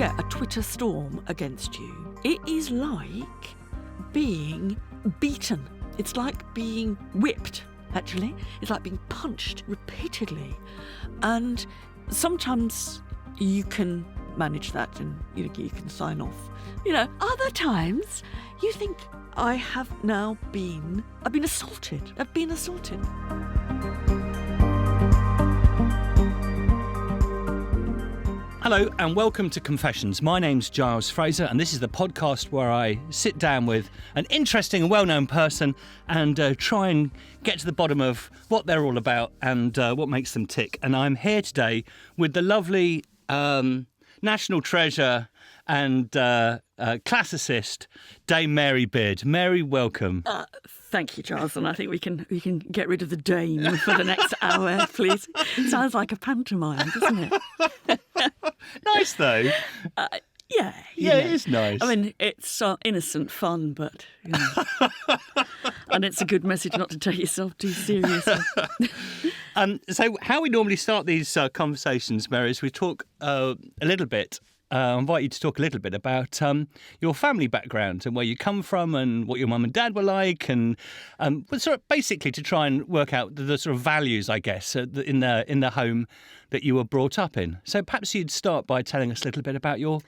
get a Twitter storm against you, it is like being beaten. It's like being whipped, actually. It's like being punched repeatedly. And sometimes you can manage that and you can sign off. Other times you think, I've been assaulted. I've been assaulted. Hello and welcome to Confessions. My name's Giles Fraser and this is the podcast where I sit down with an interesting and well-known person and try and get to the bottom of what they're all about and what makes them tick. And I'm here today with the lovely national treasure and classicist Dame Mary Beard. Mary, welcome. Thank you, Giles, and I think we can get rid of the Dame for the next hour, please. Sounds like a pantomime, doesn't it? Nice, though. Yeah, it is nice. I mean, it's innocent fun, but, and it's a good message not to take yourself too seriously. So how we normally start these conversations, Mary, is we talk a little bit. I invite you to talk a little bit about your family background and where you come from and what your mum and dad were like, and sort of basically to try and work out the sort of values, I guess, in the home that you were brought up in. So perhaps you'd start by telling us a little bit about your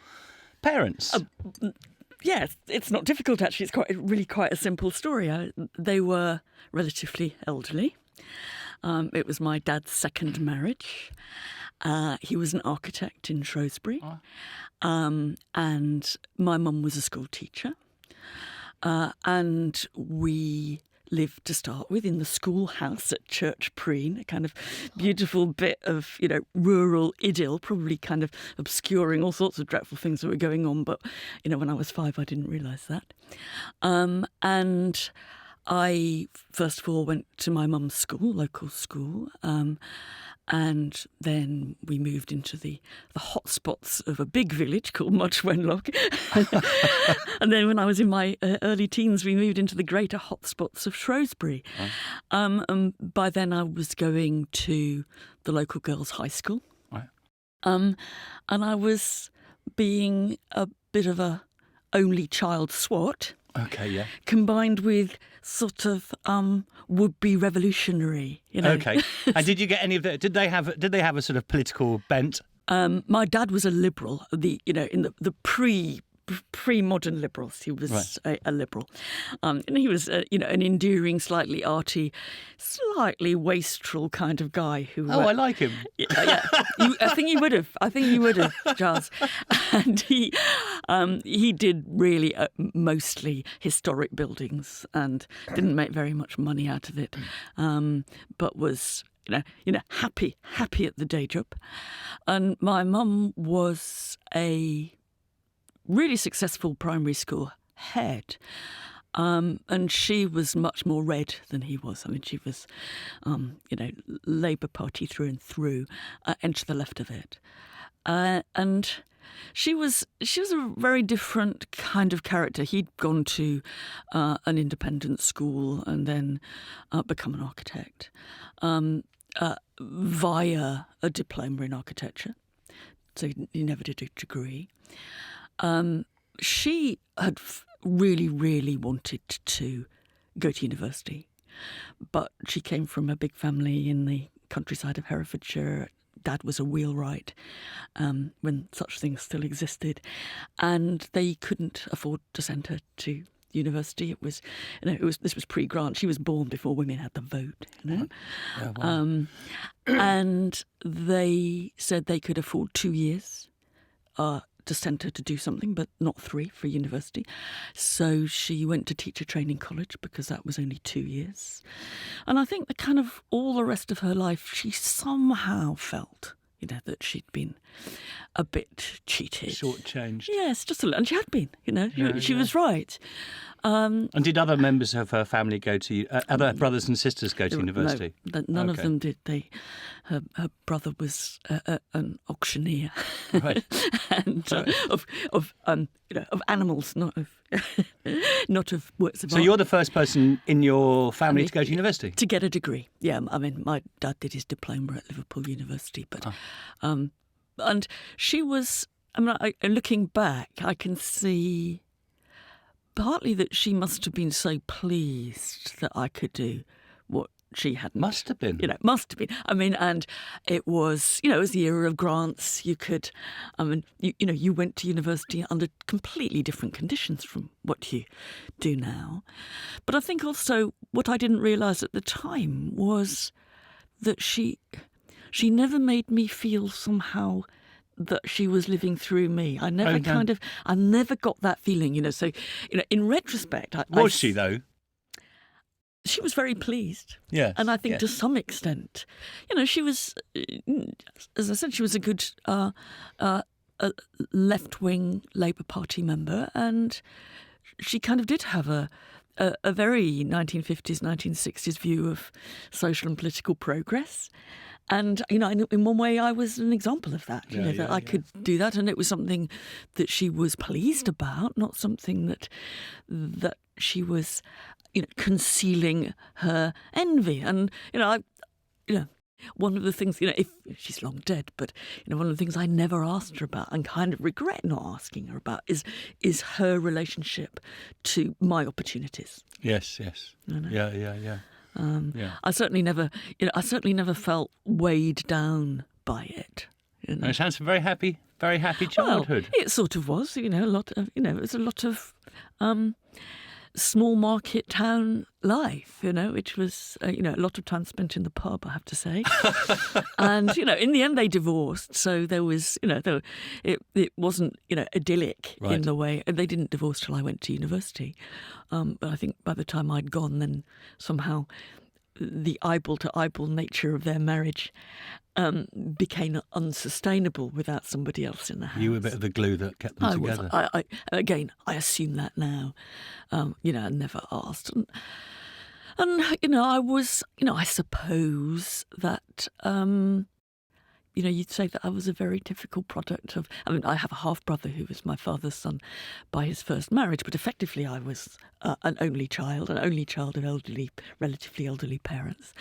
parents. Yes, it's not difficult actually. It's really quite a simple story. They were relatively elderly. It was my dad's second marriage. He was an architect in Shrewsbury, and my mum was a school teacher. And we lived, to start with, in the schoolhouse at Church Preen, a kind of beautiful bit of, rural idyll, probably kind of obscuring all sorts of dreadful things that were going on. But, when I was 5, I didn't realise that. And I, first of all, went to my mum's school, local school, and then we moved into the hot spots of a big village called Much Wenlock. And then when I was in my early teens, we moved into the greater hot spots of Shrewsbury. And by then I was going to the local girls' high school. Right. And I was being a bit of a only child swat. Okay, yeah. Combined with sort of would-be revolutionary, Okay. And did you get any of the? Did they have a sort of political bent? My dad was a liberal. In the pre-modern liberals, he was a liberal, and he was an endearing, slightly arty, slightly wastrel kind of guy who. Oh, I like him. Yeah. I think you would have, Giles. And he did really mostly historic buildings and didn't make very much money out of it, but was happy at the day job. And my mum was a really successful primary school head. And she was much more red than he was. I mean, she was, Labour Party through and through, and to the left of it. And she was a very different kind of character. He'd gone to an independent school and then become an architect via a diploma in architecture. So he never did a degree. She had really, really wanted to go to university, but she came from a big family in the countryside of Herefordshire. Dad was a wheelwright when such things still existed, and they couldn't afford to send her to university. This was pre-grant. She was born before women had the vote. Oh, wow. And they said they could afford 2 years to send her to do something, but not 3 for university. So she went to teacher training college because that was only 2 years. And I think all the rest of her life, she somehow felt, that she'd been a bit cheated. Shortchanged. Yes, just a little. And she had been, she was right. And did other members of her family go to, other brothers and sisters go to university? No, none of them did. Her brother was an auctioneer, right? And of animals, not of works of art. So you're the first person in your family to go to university? To get a degree, yeah. I mean, my dad did his diploma at Liverpool University, but and she was I mean, looking back, I can see partly that she must have been so pleased that I could do what she hadn't. Must have been. Must have been. I mean, and it was, it was the era of grants. You could, you went to university under completely different conditions from what you do now. But I think also what I didn't realise at the time was that she never made me feel somehow that she was living through me. I never I never got that feeling, So, in retrospect, was she though? She was very pleased. Yes. And I think to some extent, she was, as I said, she was a good left-wing Labour Party member, and she kind of did have a very 1950s, 1960s view of social and political progress. And, in one way, I was an example of that, that I could do that. And it was something that she was pleased about, not something that she was, concealing her envy. And, one of the things, if she's long dead, but, one of the things I never asked her about and kind of regret not asking her about is her relationship to my opportunities. Yes. Yeah. I certainly never felt weighed down by it. And it sounds a very happy childhood. Well, it sort of was, a lot of, it was a lot of small market town life, which was, a lot of time spent in the pub, I have to say. And, in the end they divorced. So there was, it wasn't, idyllic in the way. They didn't divorce till I went to university. But I think by the time I'd gone, then somehow the eyeball-to-eyeball nature of their marriage became unsustainable without somebody else in the house. You were a bit of the glue that kept them together. I assume that now. I never asked. And I was, I suppose that, you'd say that I was a very typical product of, I have a half-brother who was my father's son by his first marriage, but effectively I was an only child of relatively elderly parents.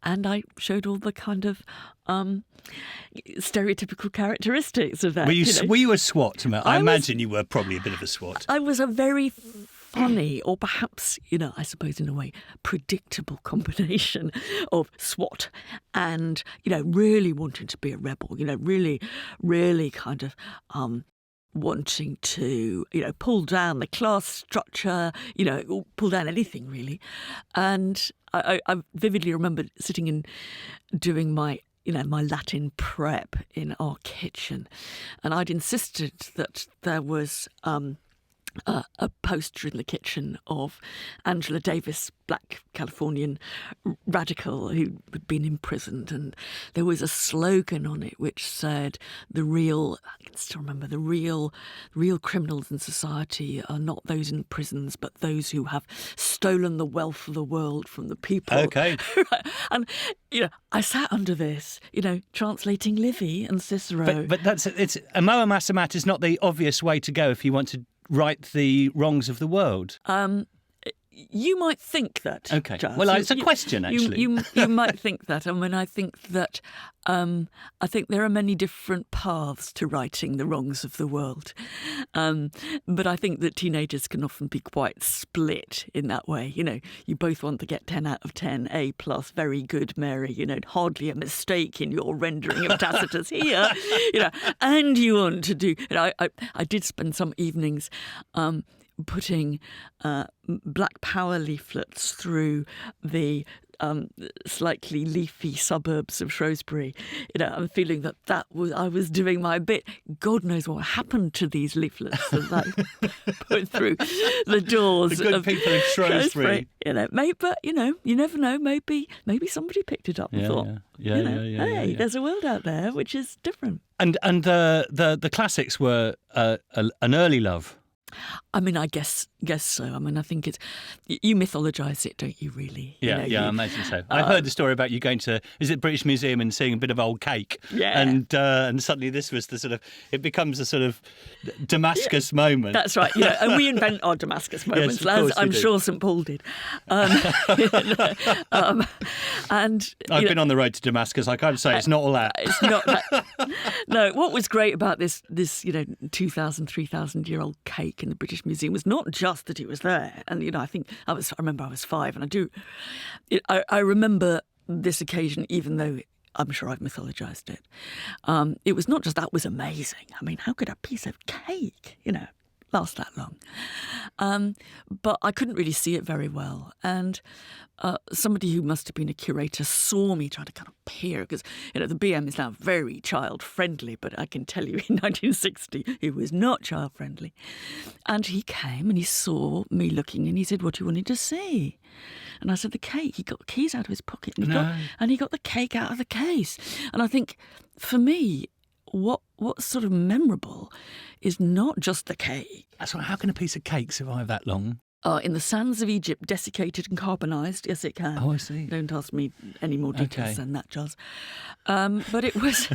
And I showed all the kind of stereotypical characteristics of that. Were you a swot? I imagine you were probably a bit of a swot. I was a very funny, or perhaps, I suppose in a way, predictable combination of SWAT and, really wanting to be a rebel, really, really kind of wanting to, pull down the class structure, pull down anything really. And I vividly remember sitting and doing my Latin prep in our kitchen, and I'd insisted that there was a poster in the kitchen of Angela Davis, black Californian radical who had been imprisoned, and there was a slogan on it which said, I can still remember, the real criminals in society are not those in prisons, but those who have stolen the wealth of the world from the people. Okay. And, I sat under this, translating Livy and Cicero. But it's Amoa Masamat is not the obvious way to go if you want to right the wrongs of the world. You might think that. Okay. Giles. Well, it's a question, actually. You might think that. I think that I think there are many different paths to righting the wrongs of the world. But I think that teenagers can often be quite split in that way. You both want to get 10 out of 10, A+, very good, Mary, hardly a mistake in your rendering of Tacitus here, and you want to do... I did spend some evenings putting Black Power leaflets through the slightly leafy suburbs of Shrewsbury. I'm feeling that I was doing my bit. God knows what happened to these leaflets that I put through the doors. The good people of Shrewsbury. But you never know. Maybe somebody picked it up and thought, hey, there's a world out there which is different. And the classics were an early love. I guess, guess so. I mean, I think it's you mythologise it, don't you? Really? Yeah, I imagine so. I've heard the story about you going to British Museum and seeing a bit of old cake. Yeah. And suddenly this was the sort of it becomes a sort of Damascus moment. That's right. Yeah, and we invent our Damascus moments, Yes, of course as I'm we do. sure St Paul did. And I've been on the road to Damascus. I can't say it's not all that. it's not that. No, what was great about this 2,000, 3,000-year-old cake in the British Museum was not just that it was there. And I remember I was 5, and I remember this occasion, even though I'm sure I've mythologised it. It was not just that was amazing. I mean, how could a piece of cake, last that long? But I couldn't really see it very well. And somebody who must have been a curator saw me trying to kind of peer, because, the BM is now very child-friendly, but I can tell you in 1960 it was not child-friendly. And he came and he saw me looking and he said, "What do you wanted to see?" And I said, "The cake." He got the keys out of his pocket and he got the cake out of the case. And I think, for me, what's sort of memorable is not just the cake. That's right. How can a piece of cake survive that long? In the sands of Egypt, desiccated and carbonised, yes, it can. Oh, I see. Don't ask me any more details Okay. than that, Giles. But it was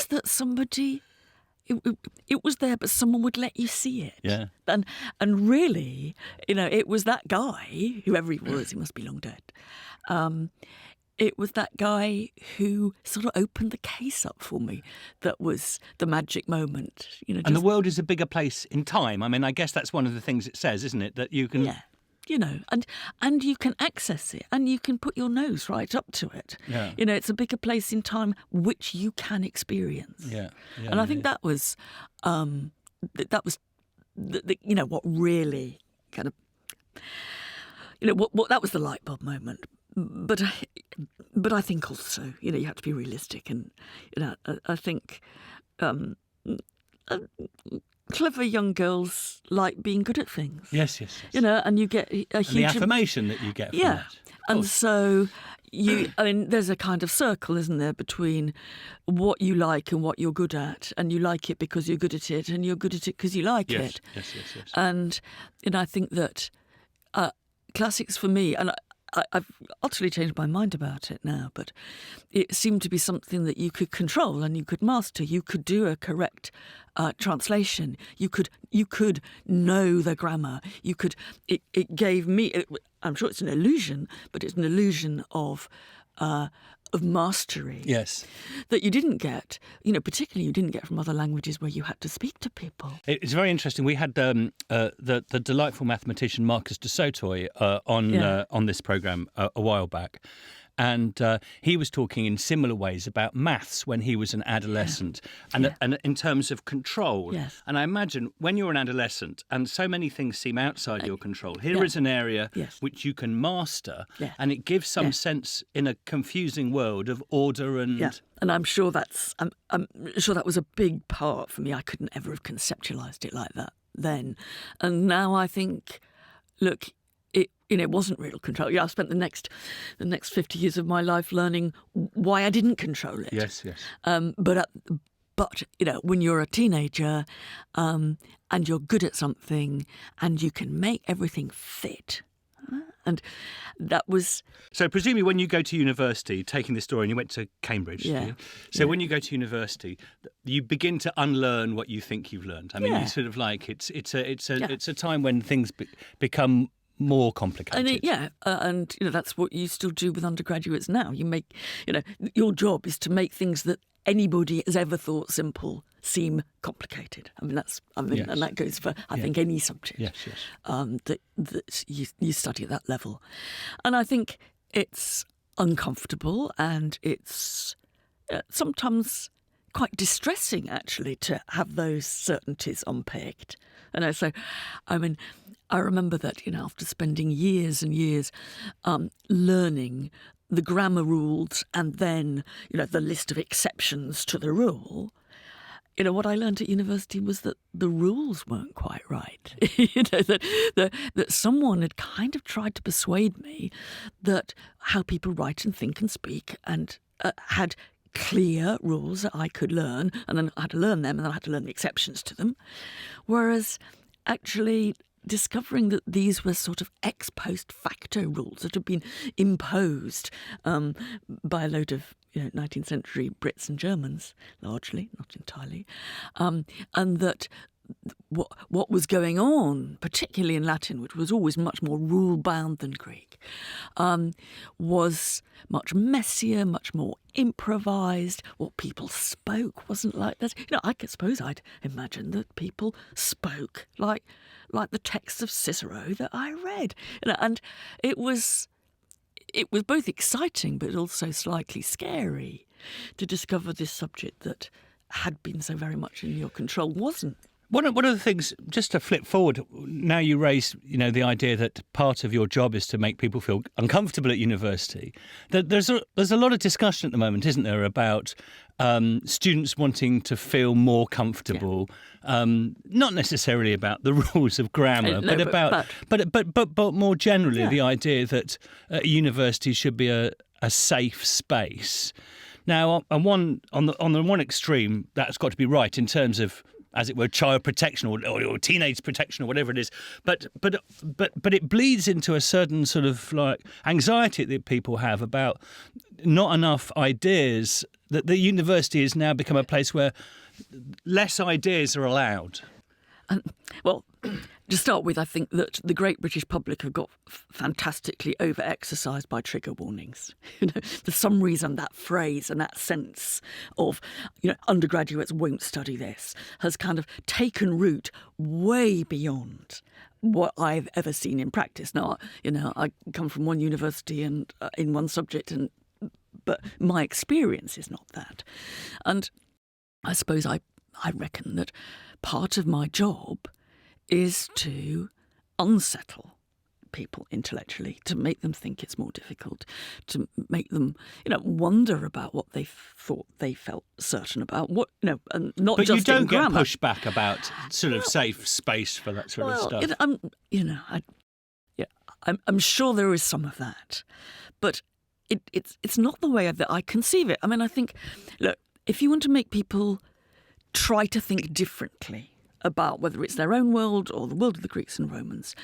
that somebody. It was there, but someone would let you see it. Yeah. And really, it was that guy, whoever he was, he must be long dead. It was that guy who sort of opened the case up for me that was the magic moment. And the world is a bigger place in time. I mean, I guess that's one of the things it says, isn't it? That you can... Yeah. And you can access it, and you can put your nose right up to it. Yeah. It's a bigger place in time which you can experience. Yeah. And I think that was what really kind of what that was the light bulb moment. But I think also you have to be realistic, and I think clever young girls like being good at things. Yes. And you get a And huge the affirmation that you get from yeah. that. And so there's a kind of circle, isn't there, between what you like and what you're good at, and you like it because you're good at it, and you're good at it because you like it. Yes. And I think that classics for me, and I've utterly changed my mind about it now, but it seemed to be something that you could control and you could master. You could do a correct translation. You could know the grammar. It gave me. I'm sure it's an illusion, but it's an illusion of mastery. Yes. That you didn't get, particularly you didn't get from other languages where you had to speak to people. It's very interesting. We had the delightful mathematician Marcus de Sotoy on this programme a while back. And he was talking in similar ways about maths when he was an adolescent and in terms of control. Yes. And I imagine when you're an adolescent and so many things seem outside your control, here is an area which you can master and it gives some sense in a confusing world of order and... Yeah. And I'm sure I'm sure that was a big part for me. I couldn't ever have conceptualised it like that then. And now I think, look... It wasn't real control. I spent the next 50 years of my life learning why I didn't control it. Yes. But when you're a teenager and you're good at something and you can make everything fit, and that was... So presumably when you go to university, taking this story, and you went to Cambridge, did you? So when you go to university, you begin to unlearn what you think you've learned. I mean, you sort of like it's a time when things become more complicated. And that's what you still do with undergraduates now. You make, your job is to make things that anybody has ever thought simple seem complicated. I mean, and that goes for I think any subject. Yes. That you study at that level, and I think it's uncomfortable and it's sometimes quite distressing actually to have those certainties unpicked. And so, I mean, I remember that, after spending years and years learning the grammar rules and then, the list of exceptions to the rule, what I learned at university was that the rules weren't quite right. That someone had kind of tried to persuade me that how people write and think and speak and had clear rules that I could learn, and then I had to learn them, and then I had to learn the exceptions to them. Whereas actually discovering that these were sort of ex post facto rules that had been imposed by a load of 19th century Brits and Germans, largely, not entirely, and that what was going on, particularly in Latin, which was always much more rule-bound than Greek, was much messier, much more improvised. What people spoke wasn't like that. I suppose I'd imagine that people spoke like the texts of Cicero that I read. And it was both exciting but also slightly scary to discover this subject that had been so very much in your control wasn't. One of the things, just to flip forward, now you raise, the idea that part of your job is to make people feel uncomfortable at university. There's a lot of discussion at the moment, isn't there, about students wanting to feel more comfortable, not necessarily about the rules of grammar, but more generally the idea that university should be a safe space. Now, on the one extreme, that's got to be right in terms of, as it were, child protection or teenage protection or whatever it is, but it bleeds into a certain sort of like anxiety that people have about not enough ideas. That the university has now become a place where less ideas are allowed. Well, to start with, I think that the great British public have got fantastically over-exercised by trigger warnings. For some reason, that phrase and that sense of, undergraduates won't study this has kind of taken root way beyond what I've ever seen in practice. Now, I come from one university and in one subject, but my experience is not that. And I suppose I reckon that part of my job is to unsettle people intellectually, to make them think it's more difficult, to make them, wonder about what they thought they felt certain about, and not but just in grammar. But you don't get pushback about sort of safe space for that sort of stuff. I'm sure there is some of that, but it's not the way that I conceive it. I mean, I think, look, if you want to make people try to think differently about whether it's their own world or the world of the Greeks and Romans,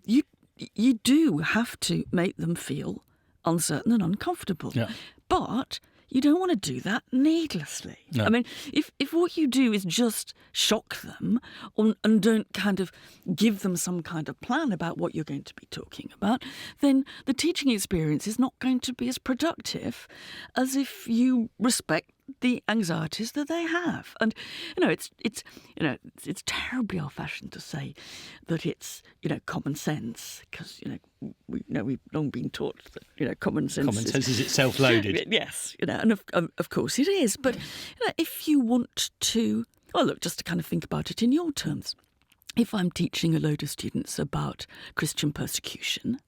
you do have to make them feel uncertain and uncomfortable. Yeah. But you don't want to do that needlessly. No. I mean, if what you do is just shock them and don't kind of give them some kind of plan about what you're going to be talking about, then the teaching experience is not going to be as productive as if you respect the anxieties that they have. And it's terribly old-fashioned to say that it's common sense, because we've long been taught that common sense is itself loaded. Yes, and of course it is. But if you want to, well, look, just to kind of think about it in your terms, if I'm teaching a load of students about Christian persecution,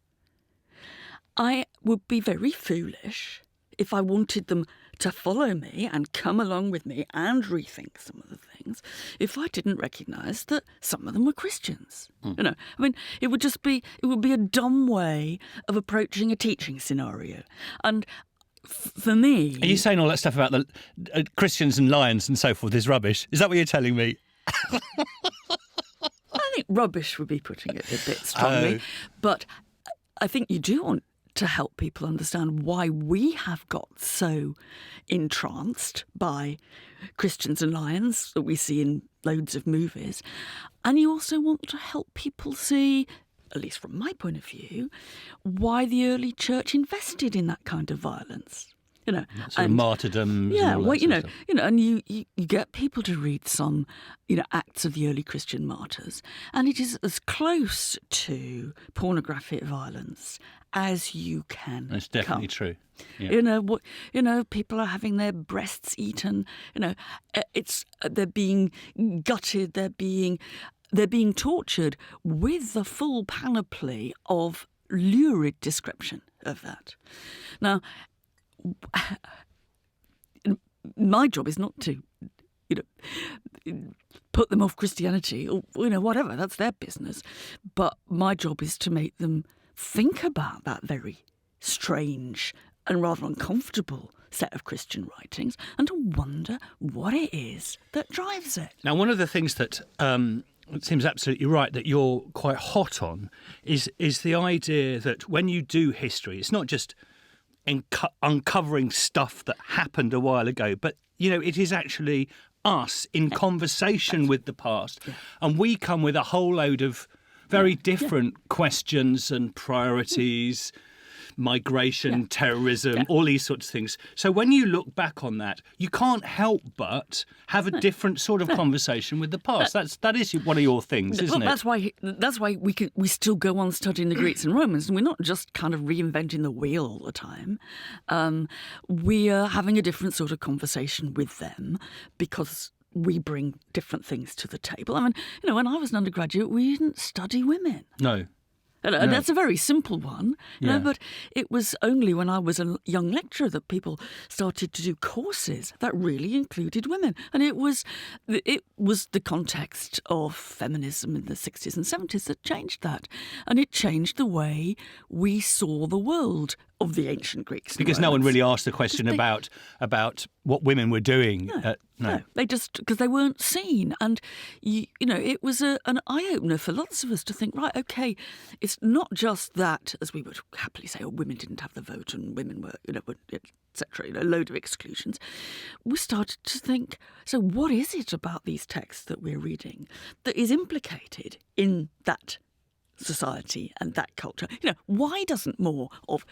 I would be very foolish if I wanted them to follow me and come along with me and rethink some of the things if I didn't recognise that some of them were Christians. I mean, it would be a dumb way of approaching a teaching scenario. And for me... Are you saying all that stuff about the Christians and lions and so forth is rubbish? Is that what you're telling me? I think rubbish would be putting it a bit strongly. But I think you do want to help people understand why we have got so entranced by Christians and lions that we see in loads of movies. And you also want to help people see, at least from my point of view, why the early church invested in that kind of violence. Sort of martyrdom. Yeah, well, and you get people to read some, acts of the early Christian martyrs, and it is as close to pornographic violence as you can. That's definitely true. Yeah. People are having their breasts eaten. They're being gutted. They're being tortured with the full panoply of lurid description of that. Now, my job is not to, put them off Christianity or, whatever. That's their business. But my job is to make them think about that very strange and rather uncomfortable set of Christian writings and to wonder what it is that drives it. Now, one of the things that it seems absolutely right that you're quite hot on is the idea that when you do history, it's not just uncovering stuff that happened a while ago, but it is actually us in conversation with the past, and we come with a whole load of very different questions and priorities. Migration, terrorism, all these sorts of things. So when you look back on that, you can't help but have a different sort of conversation with the past. That is one of your things, isn't it? That's why we still go on studying the Greeks and Romans, and we're not just kind of reinventing the wheel all the time. We are having a different sort of conversation with them because we bring different things to the table. I mean, when I was an undergraduate, we didn't study women. No. And that's a very simple one, but it was only when I was a young lecturer that people started to do courses that really included women. And it was the context of feminism in the 60s and 70s that changed that. And it changed the way we saw the world of the ancient Greeks. Because no one really asked the question about what women were doing. No, they just, because they weren't seen. And, it was an eye-opener for lots of us to think, right, OK, it's not just that, as we would happily say, women didn't have the vote and women were, etc., a load of exclusions. We started to think, so what is it about these texts that we're reading that is implicated in that society and that culture? Why doesn't more of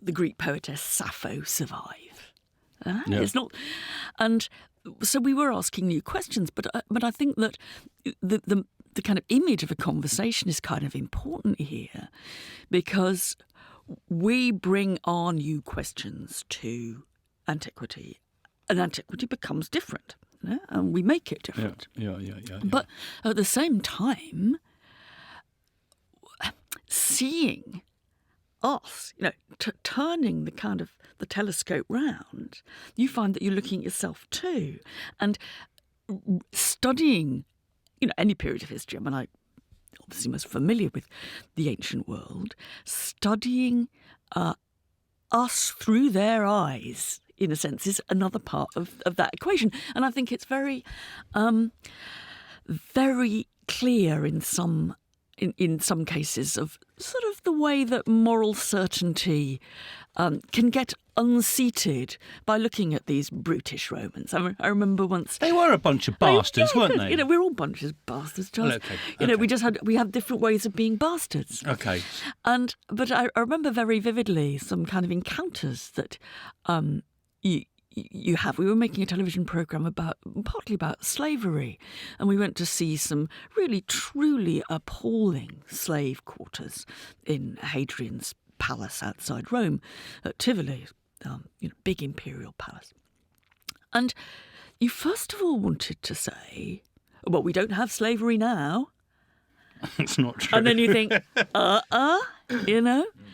the Greek poetess Sappho survive? It's not, and so we were asking new questions, but I think that the kind of image of a conversation is kind of important here, because we bring our new questions to antiquity, and antiquity becomes different, and we make it different. Yeah. But at the same time, seeing us, turning the telescope round, you find that you're looking at yourself too, and studying, any period of history. I mean, I'm obviously most familiar with the ancient world. Studying us through their eyes, in a sense, is another part of that equation, and I think it's very, very clear in some cases of sort of the way that moral certainty can get unseated by looking at these brutish Romans. I remember once they were a bunch of bastards, weren't they? We're all bunches of bastards, Charles. Okay. We have different ways of being bastards. Okay. But I remember very vividly some kind of encounters that you have. We were making a television programme partly about slavery, and we went to see some really, truly appalling slave quarters in Hadrian's palace outside Rome, at Tivoli, big imperial palace. And you first of all wanted to say, well, we don't have slavery now. It's not true. And then you think,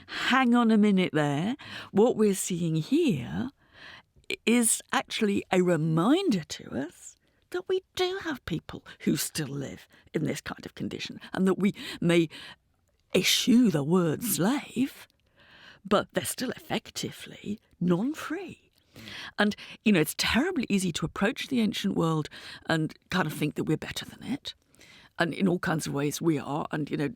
hang on a minute there. What we're seeing here is actually a reminder to us that we do have people who still live in this kind of condition, and that we may eschew the word slave, but they're still effectively non-free. And, it's terribly easy to approach the ancient world and kind of think that we're better than it. And in all kinds of ways we are. And,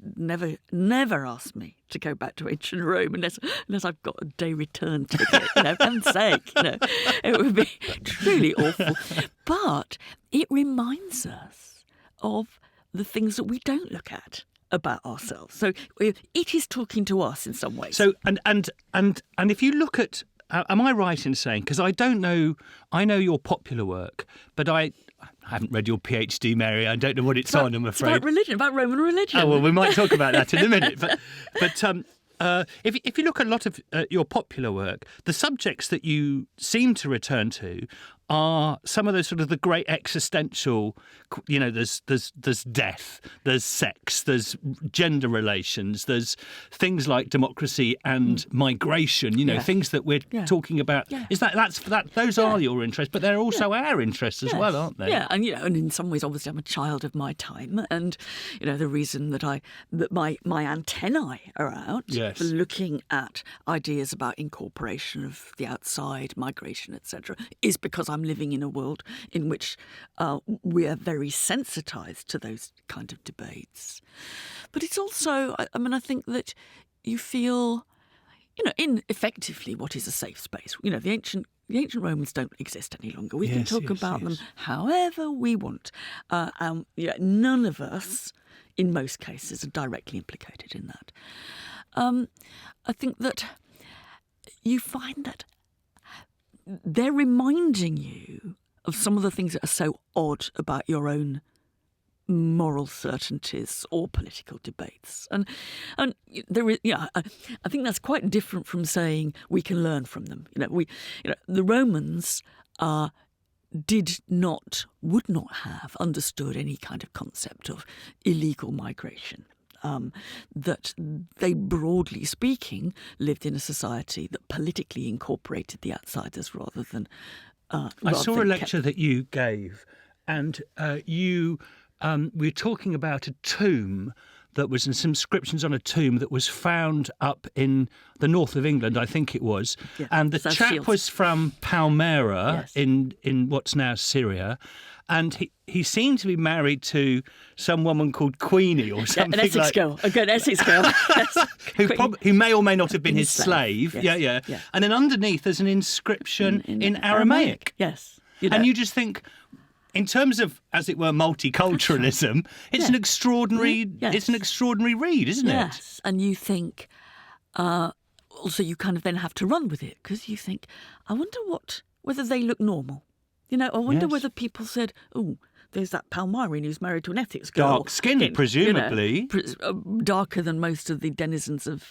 never ask me to go back to ancient Rome unless I've got a day return ticket, for heaven's sake. It would be truly awful. But it reminds us of the things that we don't look at about ourselves. So it is talking to us in some ways. So, and if you look at, am I right in saying, because I don't know, I know your popular work, but I haven't read your PhD, Mary. I don't know what it's on, I'm afraid. It's about religion, about Roman religion. Oh, well, we might talk about that in a minute. But if you look at a lot of your popular work, the subjects that you seem to return to are some of those sort of the great existential, there's death, there's sex, there's gender relations, there's things like democracy and migration, things that we're talking about. Yeah. Is that those are your interests, but they're also our interests as well, aren't they? Yeah, and and in some ways, obviously, I'm a child of my time, and the reason that my antennae are out for looking at ideas about incorporation of the outside, migration, etc., is because I'm I'm living in a world in which we are very sensitized to those kind of debates. But it's also, I think that you feel, in effectively what is a safe space. The ancient Romans don't exist any longer. We can talk about them however we want. None of us, in most cases, are directly implicated in that. I think that you find that they're reminding you of some of the things that are so odd about your own moral certainties or political debates, and there is, I think that's quite different from saying we can learn from them. The Romans would not have understood any kind of concept of illegal migration. That they, broadly speaking, lived in a society that politically incorporated the outsiders rather than. I saw a lecture that you gave, and you were talking about a tomb that was, and some inscriptions on a tomb that was found up in the north of England, I think it was. Yeah, and the South chap Shields. Was from Palmyra, yes, in what's now Syria. And he seemed to be married to some woman called Queenie or something, an Essex girl, a good Essex girl, who may or may not have been his slave. Yes. Yeah. And then underneath there's an inscription in Aramaic. Yes. And you just think, in terms of, as it were, multiculturalism, it's an extraordinary. Yes. It's an extraordinary read, isn't it? Yes. And you think, also you kind of then have to run with it, because you think, I wonder whether they look normal. I wonder whether people said, "Oh, there's that Palmyrian who's married to an Essex girl, dark-skinned, presumably, darker than most of the denizens of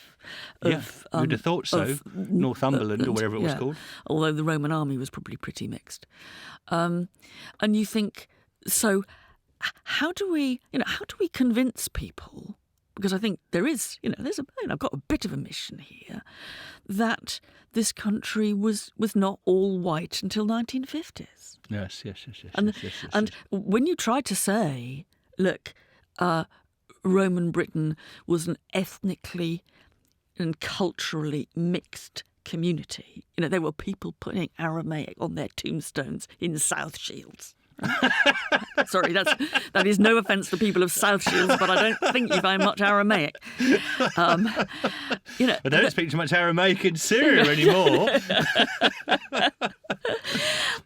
you'd have thought so, Northumberland or wherever it was called." Although the Roman army was probably pretty mixed, and you think, so how do we convince people? Because I think there is, I've got a bit of a mission here, that this country was not all white until 1950s. Yes. And when you try to say, look, Roman Britain was an ethnically and culturally mixed community. There were people putting Aramaic on their tombstones in South Shields. Sorry, that is no offence to people of South Shields, but I don't think you find much Aramaic. But they don't speak too much Aramaic in Syria anymore.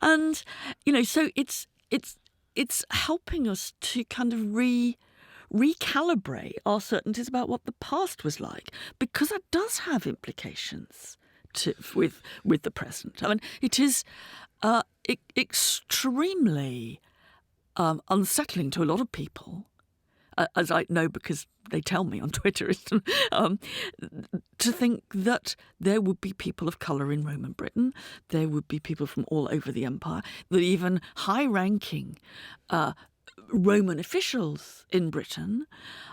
And so it's helping us to kind of recalibrate our certainties about what the past was like, because that does have implications with the present. I mean, it is. Extremely unsettling to a lot of people, as I know because they tell me on Twitter, to think that there would be people of colour in Roman Britain, there would be people from all over the empire, that even high-ranking Roman officials in Britain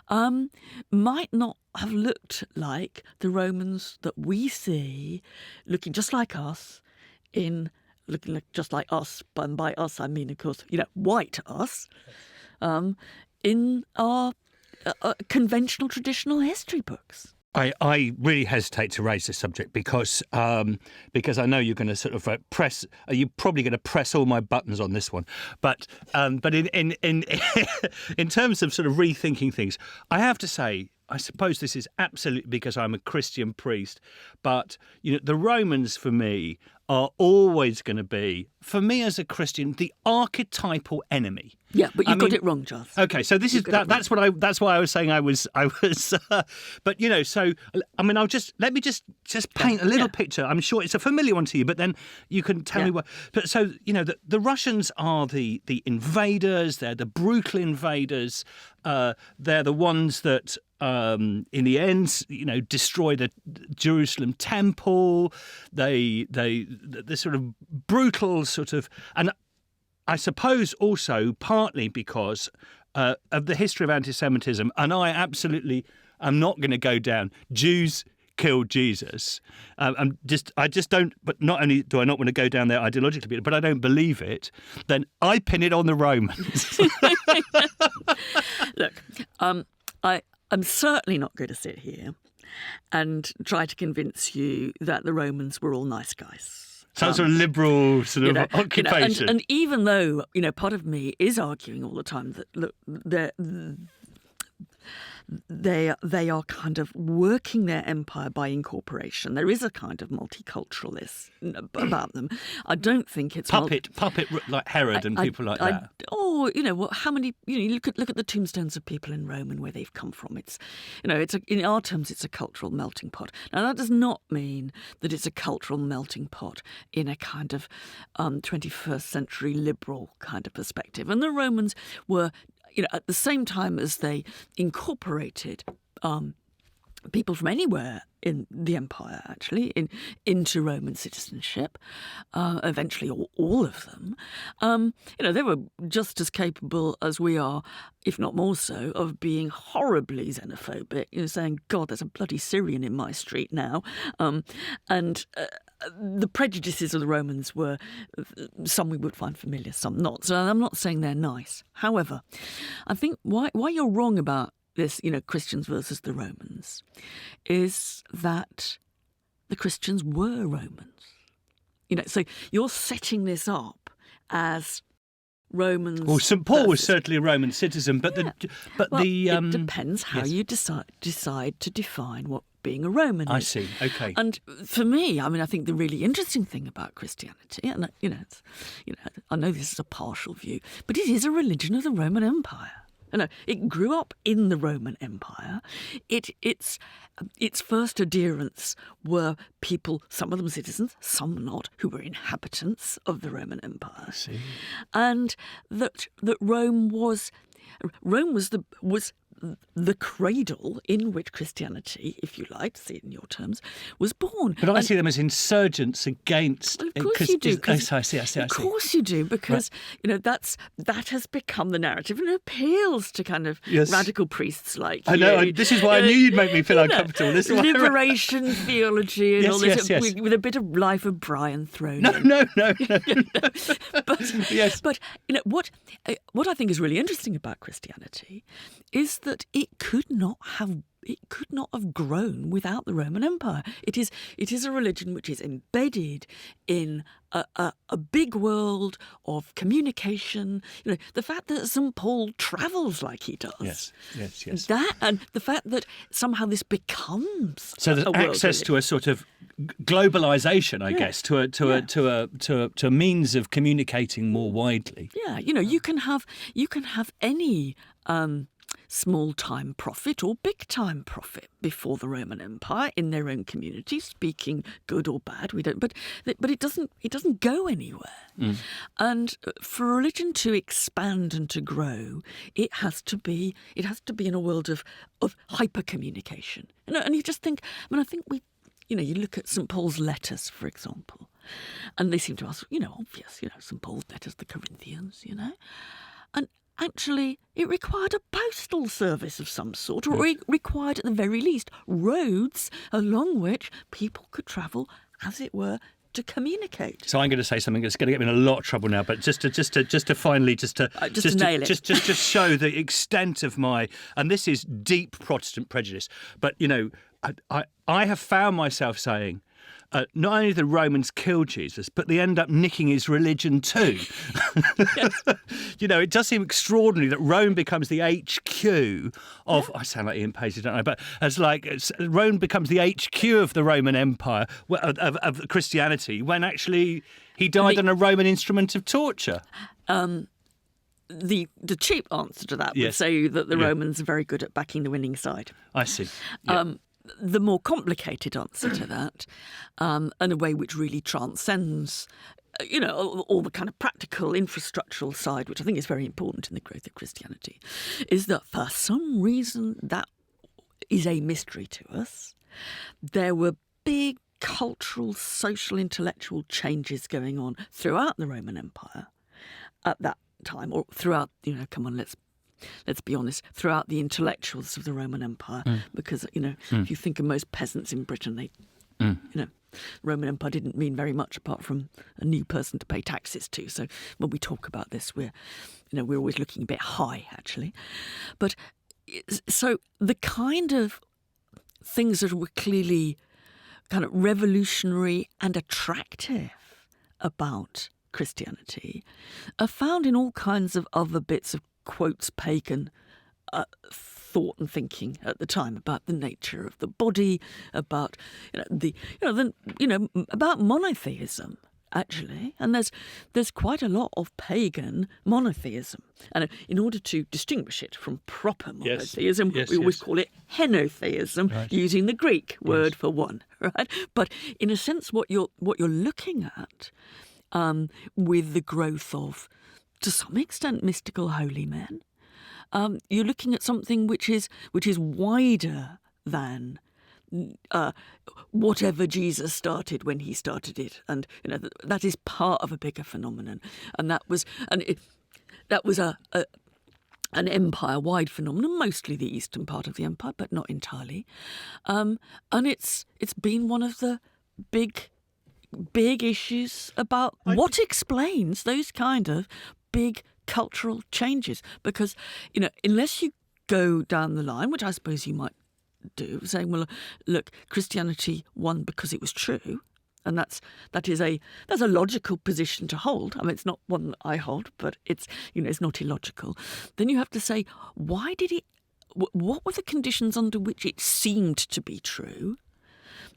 might not have looked like the Romans that we see, looking just like us, looking just like us, and by us I mean, of course, white us, in our conventional traditional history books. I really hesitate to raise this subject because I know you're going to sort of press. You're probably going to press all my buttons on this one. But in in terms of sort of rethinking things, I have to say, I suppose this is absolutely because I'm a Christian priest, but the Romans for me are always going to be, for me as a Christian, the archetypal enemy. Yeah, but you got it wrong, Giles. Okay, so this is that's why I was saying I was. But so I mean, let me just paint a little picture. I'm sure it's a familiar one to you, but then you can tell me what. But so the Russians are the invaders. They're the brutal invaders. They're the ones that. In the end, destroy the Jerusalem temple. The sort of brutal sort of, and I suppose also partly because of the history of anti-Semitism. And I absolutely am not going to go down. Jews killed Jesus. I just don't. But not only do I not want to go down there ideologically, but I don't believe it. Then I pin it on the Romans. Look, I'm certainly not going to sit here and try to convince you that the Romans were all nice guys. Some sort of liberal sort of occupation. And even though, part of me is arguing all the time that, look, they are kind of working their empire by incorporation. There is a kind of multiculturalness about them. I don't think it's puppet like Herod and people like that. How many? You look at the tombstones of people in Rome and where they've come from. It's, in our terms, it's a cultural melting pot. Now that does not mean that it's a cultural melting pot in a kind of 21st century liberal kind of perspective. And the Romans were, at the same time as they incorporated people from anywhere in the empire, actually, into Roman citizenship, eventually all of them, they were just as capable as we are, if not more so, of being horribly xenophobic, saying, God, there's a bloody Syrian in my street now. The prejudices of the Romans were, some we would find familiar, some not. So I'm not saying they're nice. However, I think why you're wrong about this, Christians versus the Romans, is that the Christians were Romans. So you're setting this up as Romans. Well, St. Paul was certainly a Roman citizen, but it depends how you decide to define what being a Roman is. I see. Okay. And for me, I think the really interesting thing about Christianity, and I know this is a partial view, but it is a religion of the Roman Empire. It grew up in the Roman Empire. Its first adherents were people, some of them citizens, some not, who were inhabitants of the Roman Empire. I see. And that Rome was the cradle in which Christianity, if you like to see it in your terms, was born. But I see them as insurgents against. Well, of course you do. I see. Of course you do, because that has become the narrative, and it appeals to kind of radical priests like I know. you. This is why I knew you'd make me feel uncomfortable. This is why liberation theology and all this, with a bit of Life of Brian thrown in. No. But yes. But what I think is really interesting about Christianity is that it could not have grown without the Roman Empire. It is a religion which is embedded in a big world of communication. The fact that St. Paul travels like he does. Yes. That, and the fact that somehow this becomes so there's access to a sort of globalization, I guess, to a means of communicating more widely. Yeah, you can have any small-time prophet or big-time prophet before the Roman Empire in their own community, speaking good or bad. We don't, but it doesn't go anywhere. And for religion to expand and to grow, it has to be in a world of hyper communication. And you just think, I think we. You look at St. Paul's letters, for example, and they seem to us, obvious, St. Paul's letters, the Corinthians, and actually it required a postal service of some sort, or it required at the very least roads along which people could travel, as it were, to communicate. So I'm going to say something that's going to get me in a lot of trouble now, but just to finally nail it. Just show the extent of my, and this is deep Protestant prejudice, but I have found myself saying, not only the Romans killed Jesus, but they end up nicking his religion too. It does seem extraordinary that Rome becomes the HQ of, I sound like Ian Paisley, don't I? But Rome becomes the HQ of the Roman Empire, of Christianity, when actually he died on a Roman instrument of torture. The cheap answer to that would say that the Romans are very good at backing the winning side. I see. Yeah. The more complicated answer to that, and a way which really transcends, all the kind of practical, infrastructural side, which I think is very important in the growth of Christianity, is that for some reason that is a mystery to us. There were big cultural, social, intellectual changes going on throughout the Roman Empire at that time, or throughout, let's be honest, throughout the intellectuals of the Roman Empire, because, if you think of most peasants in Britain, they, Roman Empire didn't mean very much apart from a new person to pay taxes to. So when we talk about this, we're always looking a bit high, actually. But so the kind of things that were clearly kind of revolutionary and attractive about Christianity are found in all kinds of other bits of, quotes, pagan thought and thinking at the time about the nature of the body, about about monotheism. Actually, and there's quite a lot of pagan monotheism, and in order to distinguish it from proper monotheism, we always call it henotheism, using the Greek word for one, right? But in a sense, what you're looking at with the growth of, to some extent, mystical holy men, you're looking at something which is wider than whatever Jesus started when he started it, and that is part of a bigger phenomenon, and that was an empire-wide phenomenon, mostly the eastern part of the empire, but not entirely, and it's been one of the big issues about what explains those kind of big cultural changes, because unless you go down the line, which I suppose you might do, saying, well, look, Christianity won because it was true, and that's a logical position to hold. I mean, it's not one that I hold, but it's not illogical. Then you have to say, why did it? What were the conditions under which it seemed to be true,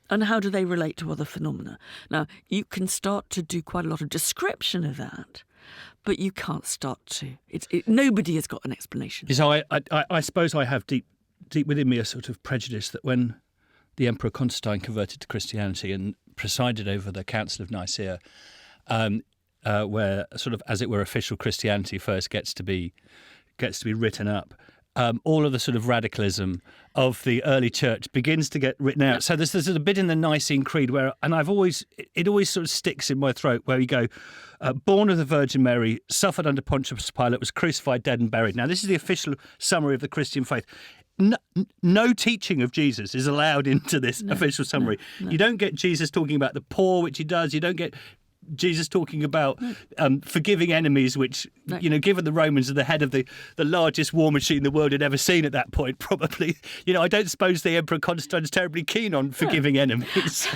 and how do they relate to other phenomena? Now, you can start to do quite a lot of description of that, but you can't start to. Nobody has got an explanation. So I suppose I have deep within me a sort of prejudice that when the Emperor Constantine converted to Christianity and presided over the Council of Nicaea, where sort of, as it were, official Christianity first gets to be written up, all of the sort of radicalism of the early church begins to get written out. So there's a bit in the Nicene Creed where, and it always sort of sticks in my throat, where you go, born of the Virgin Mary, suffered under Pontius Pilate, was crucified, dead and buried. Now, this is the official summary of the Christian faith. No teaching of Jesus is allowed into this official summary. No. You don't get Jesus talking about the poor, which he does. You don't get Jesus talking about forgiving enemies, which, given the Romans are the head of the largest war machine the world had ever seen at that point, probably, I don't suppose the Emperor Constantine is terribly keen on forgiving enemies.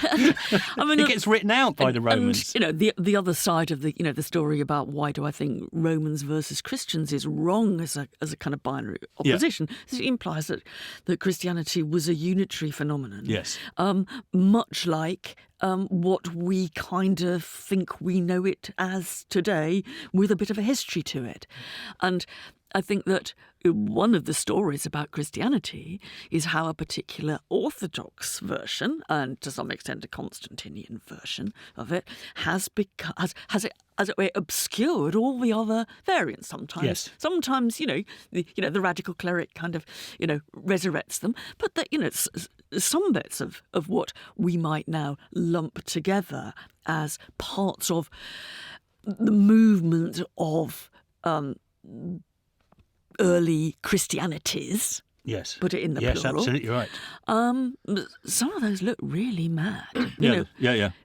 I mean, it gets written out by the Romans. And, the other side of the story about why do I think Romans versus Christians is wrong as a kind of binary opposition. It implies that Christianity was a unitary phenomenon. Yes. Much like what we kind of think we know it as today, with a bit of a history to it. And I think that one of the stories about Christianity is how a particular Orthodox version, and to some extent a Constantinian version of it, has as it were obscured all the other variants. Sometimes, the radical cleric kind of resurrects them, but that some bits of what we might now lump together as parts of the movement of early Christianities. Yes. Put it in the plural. Yes, absolutely right. Some of those look really mad. Yeah.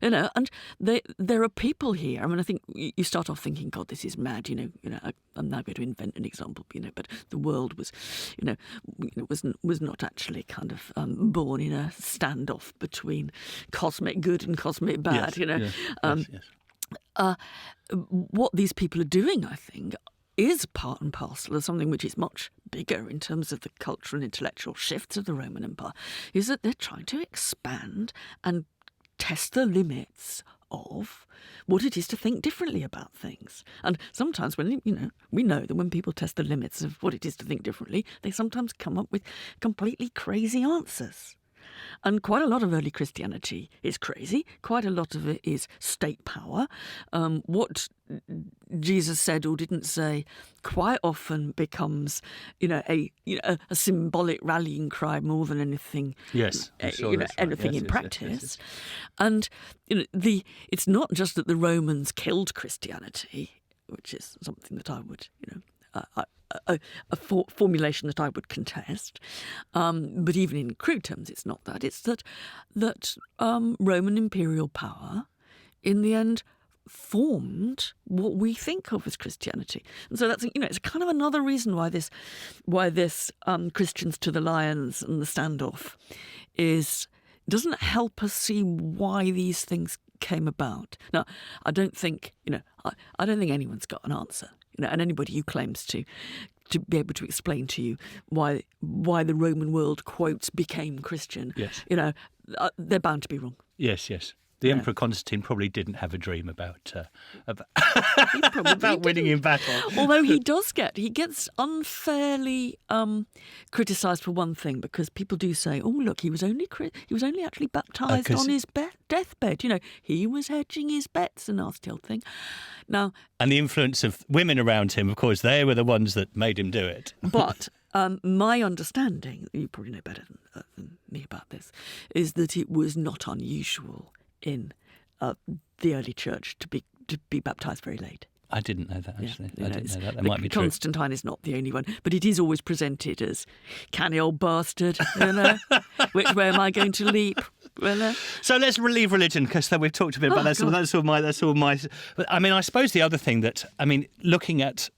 And there are people here. I mean, I think you start off thinking, God, this is mad. I'm now going to invent an example. But the world was not actually kind of born in a standoff between cosmic good and cosmic bad. What these people are doing, I think, is part and parcel of something which is much bigger in terms of the cultural and intellectual shifts of the Roman Empire, is that they're trying to expand and test the limits of what it is to think differently about things. And sometimes when, we know that when people test the limits of what it is to think differently, they sometimes come up with completely crazy answers. And quite a lot of early Christianity is crazy. Quite a lot of it is state power. What Jesus said or didn't say quite often becomes, a symbolic rallying cry more than anything. Yes, anything in practice. Yes. And it's not just that the Romans killed Christianity, which is something that I would, a formulation that I would contest. But even in crude terms, it's not that. It's that Roman imperial power, in the end, formed what we think of as Christianity. And so that's, it's kind of another reason why this Christians to the lions and the standoff doesn't help us see why these things came about. Now, I don't think I don't think anyone's got an answer. And anybody who claims to be able to explain to you why the Roman world, quotes, became Christian, yes, they're bound to be wrong. Yes. The Emperor Constantine probably didn't have a dream about winning in battle. Although he gets unfairly criticised for one thing, because people do say, "Oh, look, he was only actually baptised on his deathbed. He was hedging his bets," a nasty old thing. Now, and the influence of women around him, of course, they were the ones that made him do it. But my understanding, you probably know better than me about this, is that it was not unusual in the early church to be baptised very late. I didn't know that, actually. Yeah, I didn't know that. That might be true. Constantine is not the only one, but it is always presented as, canny old bastard, which way am I going to leap? So let's leave religion, because we've talked a bit about that. So that's all my. But I mean, I suppose the other thing looking at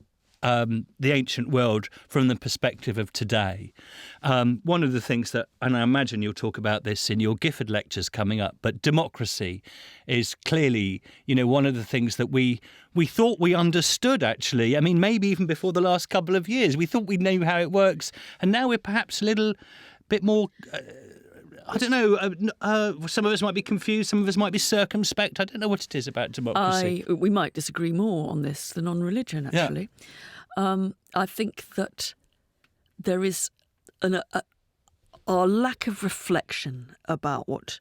the ancient world from the perspective of today. One of the things that, and I imagine you'll talk about this in your Gifford lectures coming up, but democracy is clearly, one of the things that we thought we understood, actually. I mean, maybe even before the last couple of years, we thought we knew how it works. And now we're perhaps a little bit more... I don't know, some of us might be confused, some of us might be circumspect. I don't know what it is about democracy. We might disagree more on this than on religion, actually. Yeah. I think that there is our lack of reflection about what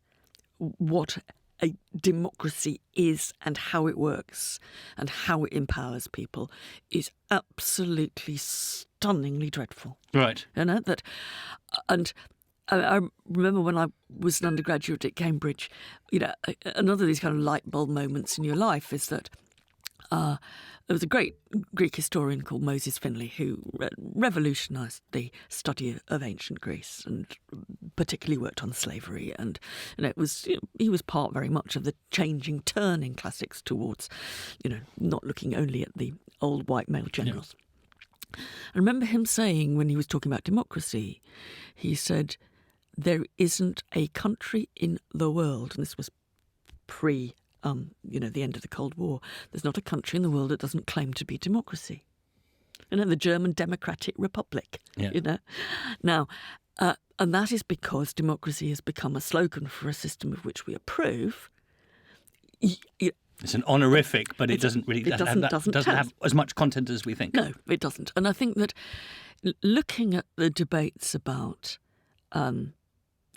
a democracy is and how it works and how it empowers people is absolutely stunningly dreadful. Right. I remember when I was an undergraduate at Cambridge, another of these kind of light bulb moments in your life is that there was a great Greek historian called Moses Finley who revolutionised the study of ancient Greece and particularly worked on slavery. And he was part very much of the changing turn in classics towards, not looking only at the old white male generals. Yeah. I remember him saying, when he was talking about democracy, he said, there isn't a country in the world, and this was pre, the end of the Cold War, there's not a country in the world that doesn't claim to be democracy. The German Democratic Republic, Now, and that is because democracy has become a slogan for a system of which we approve. It's an honorific, but it doesn't have as much content as we think. No, it doesn't. And I think that looking at the debates about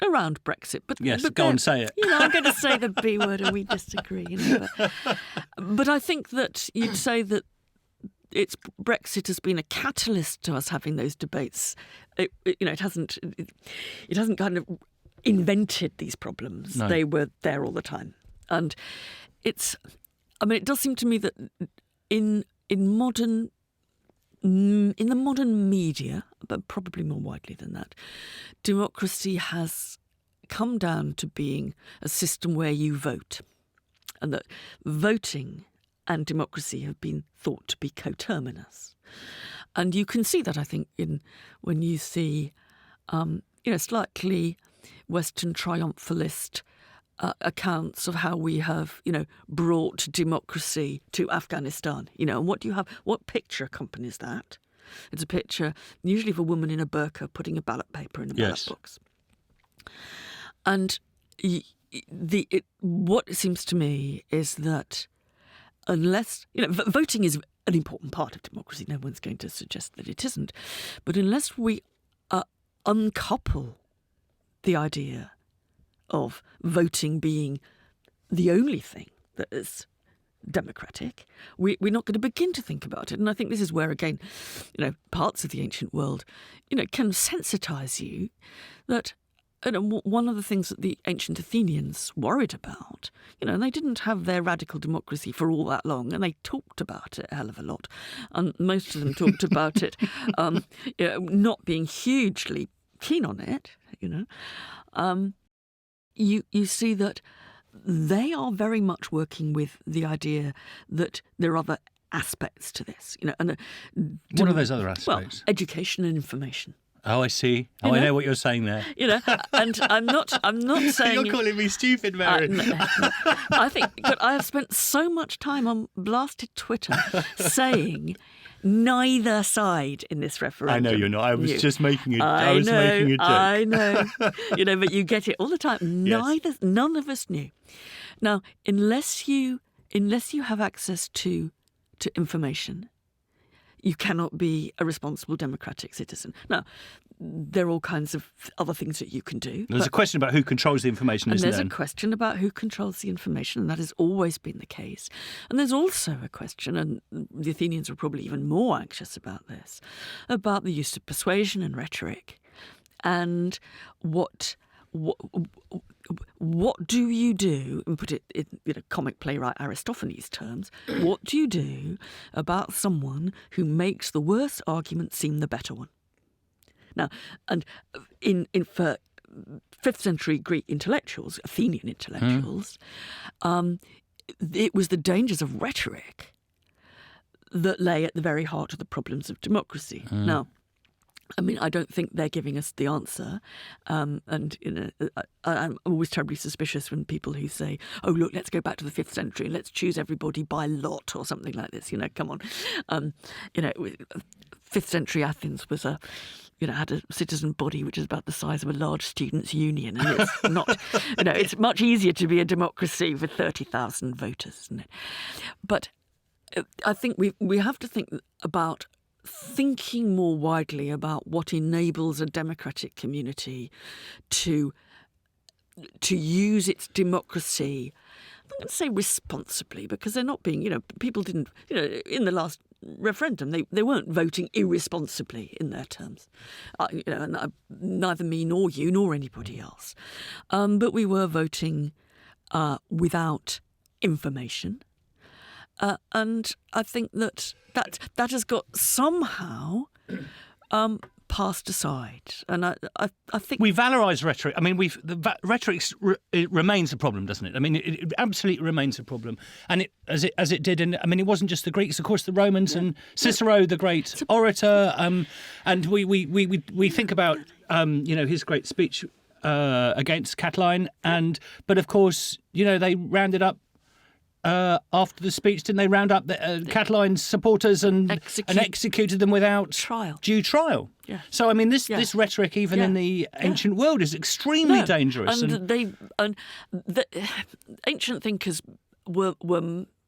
around Brexit, but go and say it. I'm going to say the B word, and we disagree. But I think that you'd say that Brexit has been a catalyst to us having those debates. It hasn't kind of invented these problems. No. They were there all the time, and it does seem to me that in the modern media, but probably more widely than that, democracy has come down to being a system where you vote, and that voting and democracy have been thought to be coterminous. And you can see that, I think, when you see, slightly Western triumphalist accounts of how we have, brought democracy to Afghanistan. And what do you have? What picture accompanies that? It's a picture, usually of a woman in a burqa putting a ballot paper in a ballot box. And what it seems to me is that unless, voting is an important part of democracy. No one's going to suggest that it isn't. But unless we uncouple the idea of voting being the only thing that is democratic, we're not going to begin to think about it. And I think this is where, again, parts of the ancient world, can sensitise you that, one of the things that the ancient Athenians worried about, and they didn't have their radical democracy for all that long, and they talked about it a hell of a lot. And most of them talked about it not being hugely keen on it, You see that they are very much working with the idea that there are other aspects to this. What are those other aspects? Well, education and information. Oh, I see. Oh, I know what you're saying there. And I'm not saying You're calling me stupid, Mary. I think, but I have spent so much time on blasted Twitter saying neither side in this referendum. I know you're not. I was just making a joke. I know. But you get it all the time. None of us knew. Now, unless you have access to information, you cannot be a responsible democratic citizen. Now, there are all kinds of other things that you can do. There's a question about who controls the information, isn't there? There's a question about who controls the information, and that has always been the case. And there's also a question, and the Athenians were probably even more anxious about this, about the use of persuasion and rhetoric. And what do you do, and put it in comic playwright Aristophanes' terms, what do you do about someone who makes the worst argument seem the better one? Now, and for 5th century Greek intellectuals, Athenian intellectuals, it was the dangers of rhetoric that lay at the very heart of the problems of democracy. Now, I mean, I don't think they're giving us the answer. I'm always terribly suspicious when people who say, oh, look, let's go back to the 5th century and let's choose everybody by lot or something like this. Come on. 5th century Athens was had a citizen body which is about the size of a large students' union. And it's not, it's much easier to be a democracy with 30,000 voters, isn't it? But I think we have to think about thinking more widely about what enables a democratic community to use its democracy, I'm going to say responsibly, because they're not being, people didn't, in the last referendum, they weren't voting irresponsibly in their terms, and neither me nor you nor anybody else. But we were voting without information. And I think that has got somehow passed aside, and I think we valorise rhetoric. I mean, rhetoric it remains a problem, doesn't it? I mean, it absolutely remains a problem, and as it did. It wasn't just the Greeks, of course, the Romans and Cicero, the great orator. And we think about his great speech against Catiline, but of course, they rounded up. After the speech, didn't they round up Catiline's supporters and executed them without due trial? Yeah. So I mean, this rhetoric, even in the ancient world, is extremely dangerous. And the ancient thinkers were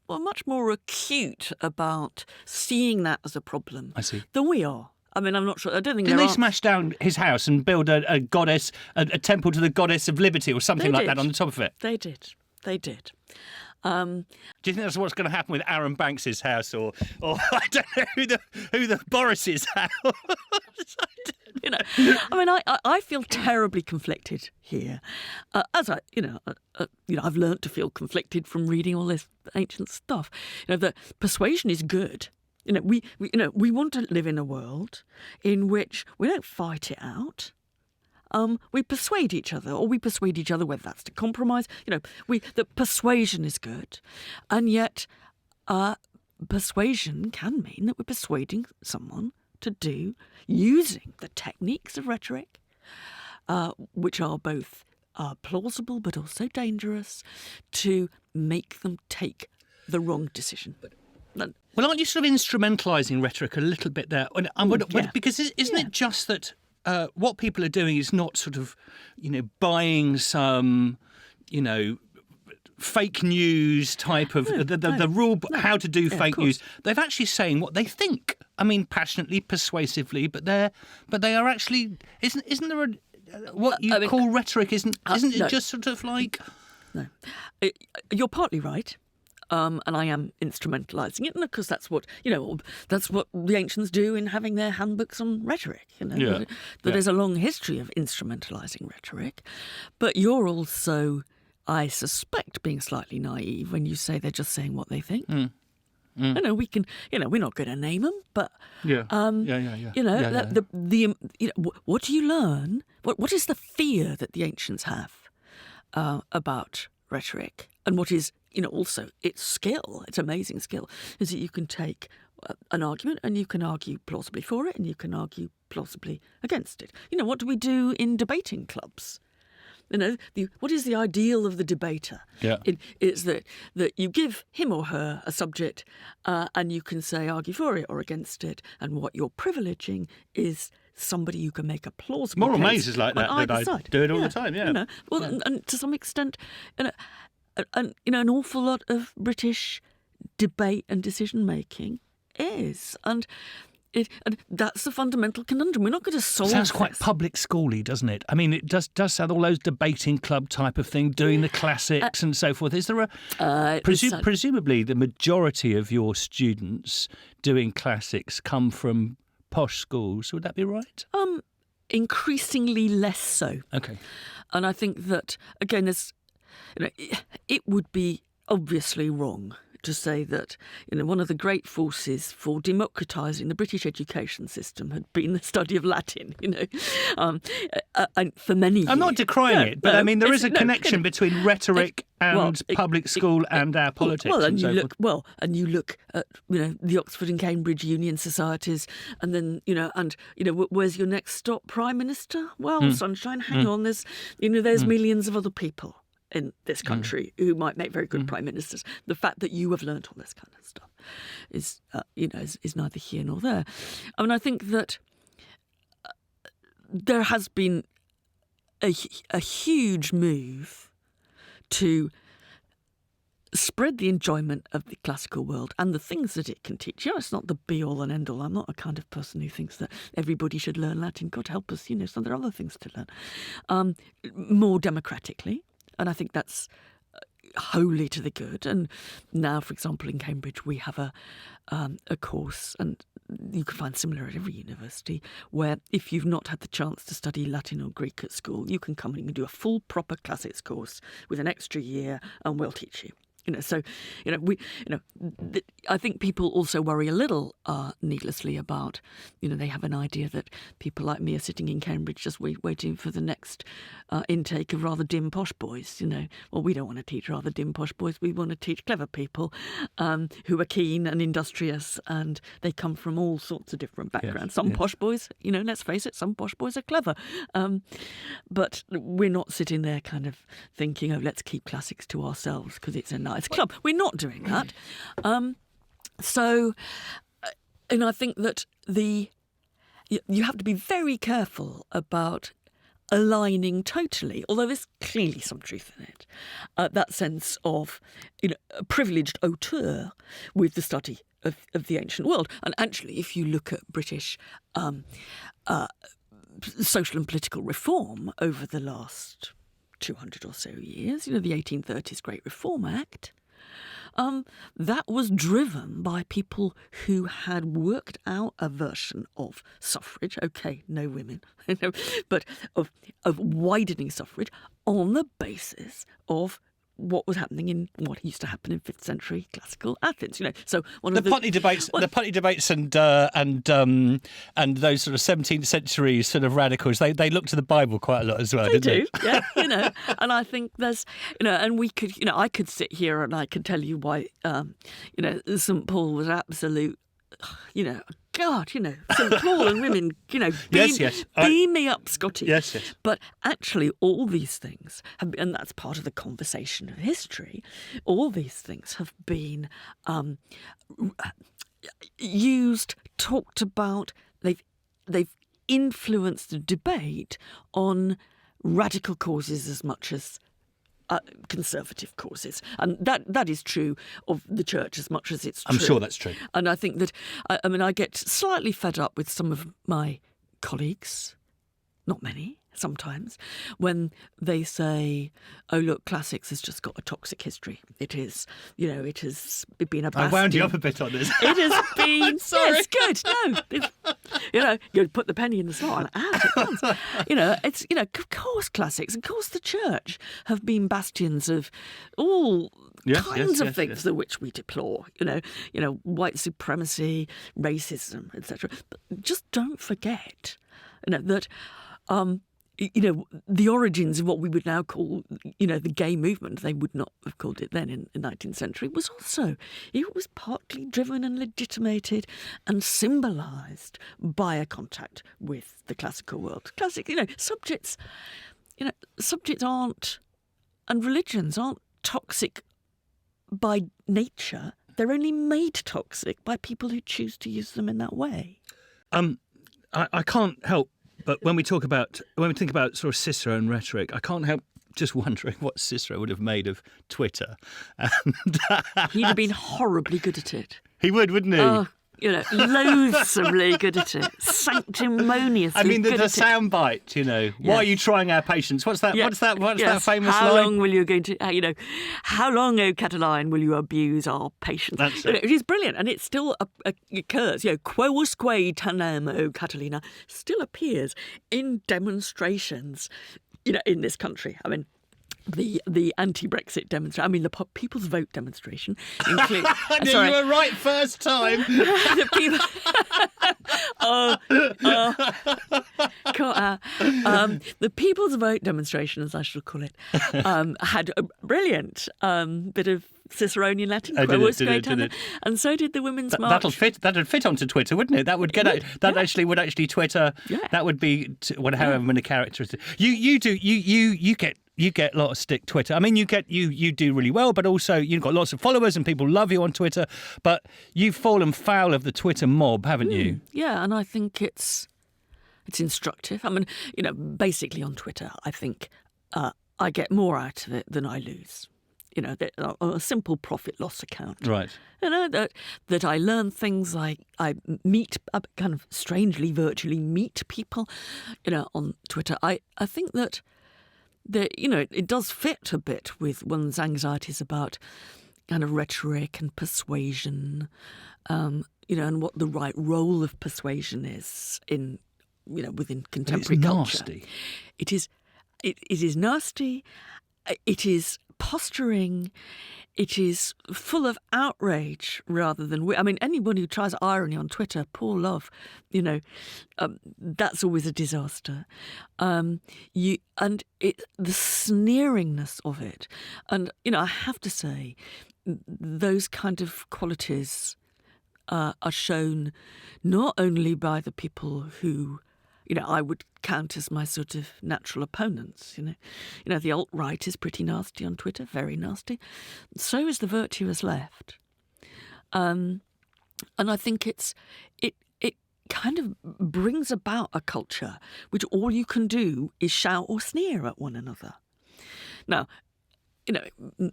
much more acute about seeing that as a problem than we are. I mean, I'm not sure. I don't think they smash down his house and build a goddess, a temple to the goddess of liberty, or something like that on the top of it? They did. Do you think that's what's going to happen with Aaron Banks's house, or I don't know who the Boris's house? I feel terribly conflicted here, as I've learnt to feel conflicted from reading all this ancient stuff. That persuasion is good. We want to live in a world in which we don't fight it out. We persuade each other, or we persuade each other, whether that's to compromise. The persuasion is good, and yet persuasion can mean that we're persuading someone to do using the techniques of rhetoric, which are both plausible but also dangerous, to make them take the wrong decision. Well, aren't you sort of instrumentalising rhetoric a little bit there? Because isn't it just that? What people are doing is not sort of, buying some, fake news type of the rule, how to do fake news. They're actually saying what they think. I mean, passionately, persuasively, but they are actually isn't there what you call rhetoric? Isn't it just sort of like? No, you're partly right. And I am instrumentalising it, and of course that's what the ancients do in having their handbooks on rhetoric. There's a long history of instrumentalising rhetoric, but you're also, I suspect, being slightly naive when you say they're just saying what they think. We can, we're not going to name them, but what do you learn? What is the fear that the ancients have about rhetoric, and what is also its skill, its amazing skill, is that you can take an argument and you can argue plausibly for it and you can argue plausibly against it. What do we do in debating clubs? What is the ideal of the debater? Yeah. It's that you give him or her a subject and you can argue for it or against it. And what you're privileging is somebody who can make a plausible Moral case maze is like that. on That I either side. do it all the time, yeah. And to some extent, an awful lot of British debate and decision-making is. And that's the fundamental conundrum. We're not going to solve Sounds quite this. public schooly, doesn't it? I mean, it does sound all those debating club type of thing, doing the classics and so forth. Is there presumably the majority of your students doing classics come from posh schools? Would that be right? Increasingly less so. Okay. And I think that, again, it would be obviously wrong to say that one of the great forces for democratising the British education system had been the study of Latin, and for many years. I'm not decrying it, but I mean there is a connection between rhetoric and public school and our politics. And you look at the Oxford and Cambridge Union societies, and then where's your next stop, Prime Minister? Well, sunshine, hang on, there's millions of other people in this country who might make very good prime ministers. The fact that you have learnt all this kind of stuff is neither here nor there. I mean, I think that there has been a huge move to spread the enjoyment of the classical world and the things that it can teach. It's not the be-all and end-all. I'm not a kind of person who thinks that everybody should learn Latin. God help us, so there are other things to learn. More democratically. And I think that's wholly to the good. And now, for example, in Cambridge, we have a course, and you can find similar at every university, where if you've not had the chance to study Latin or Greek at school, you can come and do a full proper classics course with an extra year, and we'll teach you. I think people also worry a little needlessly about, they have an idea that people like me are sitting in Cambridge just waiting for the next intake of rather dim posh boys, Well, we don't want to teach rather dim posh boys. We want to teach clever people who are keen and industrious, and they come from all sorts of different backgrounds. Some posh boys, let's face it, some posh boys are clever. But we're not sitting there kind of thinking, oh, let's keep classics to ourselves because it's a nice club. We're not doing that. And I think that you have to be very careful about aligning totally, although there's clearly some truth in it, that sense of a privileged auteur with the study of the ancient world. And actually, if you look at British social and political reform over the last 200 or so years, the 1830s Great Reform Act, that was driven by people who had worked out a version of suffrage, okay, no women, but of widening suffrage on the basis of what was happening in what used to happen in 5th century classical Athens. So one of the Putney debates, and those sort of 17th century sort of radicals, they look to the Bible quite a lot as well. They do, yeah. And I think there's, and we could, I could sit here and I could tell you why, St. Paul was absolute, God, St. Paul and women, beam me up, Scotty. Yes. But actually, all these things have been, and that's part of the conversation of history, all these things have been used, talked about, they've influenced the debate on radical causes as much as conservative causes. And that is true of the church as much as it's true. I'm sure that's true. And I think that, I get slightly fed up with some of my colleagues, not many, sometimes, when they say, oh, look, classics has just got a toxic history. It is, it has been a bastion. I wound you up a bit on this. It has been, sorry. Yes, good. No, you put the penny in the slot and out it comes. It's, of course classics, of course the church have been bastions of all kinds of things that which we deplore, white supremacy, racism, etc. But just don't forget, that the origins of what we would now call, the gay movement, they would not have called it then in the 19th century, was also, it was partly driven and legitimated and symbolised by a contact with the classical world. Subjects aren't, and religions aren't toxic by nature. They're only made toxic by people who choose to use them in that way. I can't help but when we think about sort of Cicero and rhetoric, I can't help just wondering what Cicero would have made of Twitter. And he'd have been horribly good at it. He would, wouldn't he? Oh, loathsomely good at it. Sanctimoniously. I mean, the good at sound bite, why are you trying our patience? What's that? Yeah. What's that Yes. famous how line? Long will you going to, how long, O Catiline, will you abuse our patience? That's it. It is brilliant, and it still occurs. Quousque tanem, O Catilina, still appears in demonstrations, in this country. I mean, the anti-Brexit demonstration. I mean, the People's Vote demonstration. You were right first time. The people. The People's Vote demonstration, as I shall call it, had a brilliant bit of Ciceronian Latin. Did it. And so did the Women's March. That'd fit onto Twitter, wouldn't it? That would get out. That actually would Twitter. Yeah. That would be however many characters. You get a lot of stick Twitter. I mean, you do really well, but also you've got lots of followers and people love you on Twitter. But you've fallen foul of the Twitter mob, haven't you? Yeah, and I think it's instructive. I mean, basically on Twitter, I think I get more out of it than I lose. A simple profit-loss account. Right. That I learn things like I meet, kind of strangely, virtually meet people, on Twitter. I think that it does fit a bit with one's anxieties about kind of rhetoric and persuasion, and what the right role of persuasion is in, within contemporary culture. Nasty. It is nasty. It is posturing. It is full of outrage rather than... I mean, anyone who tries irony on Twitter, poor love, that's always a disaster. The sneeringness of it. And, I have to say, those kind of qualities are shown not only by the people who... I would count as my sort of natural opponents. The alt-right is pretty nasty on Twitter, very nasty. So is the virtuous left, and I think it kind of brings about a culture which all you can do is shout or sneer at one another. Now,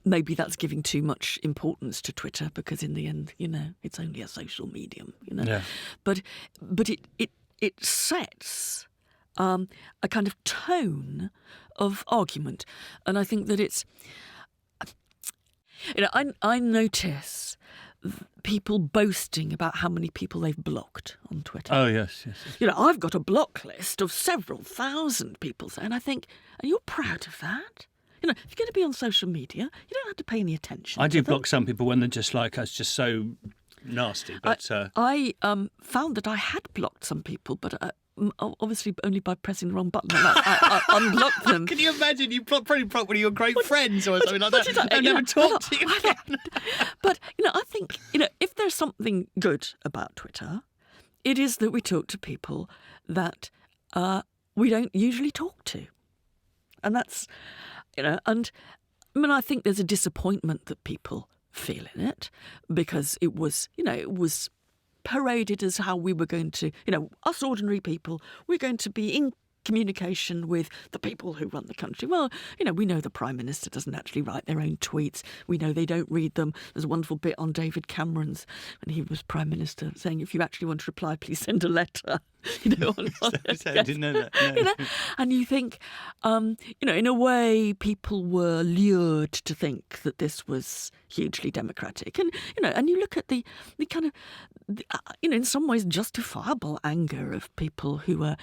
maybe that's giving too much importance to Twitter because in the end, it's only a social medium. Yeah. But it sets a kind of tone of argument. And I think that it's... I notice people boasting about how many people they've blocked on Twitter. Oh, yes. I've got a block list of several thousand people. And I think, are you proud of that? If you're going to be on social media, you don't have to pay any attention I to do them. block some people when they're just like us, just so... nasty, but I found that I had blocked some people, but obviously only by pressing the wrong button. I unblocked them. Can you imagine? You probably blocked one of your great friends or something like that. I've never talked to you again. But I think if there's something good about Twitter, it is that we talk to people that we don't usually talk to, and that's and I mean I think there's a disappointment that people feel in it because it was paraded as how we were going to, us ordinary people, we're going to be in communication with the people who run the country. Well, we know the Prime Minister doesn't actually write their own tweets. We know they don't read them. There's a wonderful bit on David Cameron's when he was Prime Minister saying, if you actually want to reply, please send a letter. I didn't know that. No. And you think, in a way, people were lured to think that this was hugely democratic. And, and you look at the kind of, in some ways justifiable anger of people who are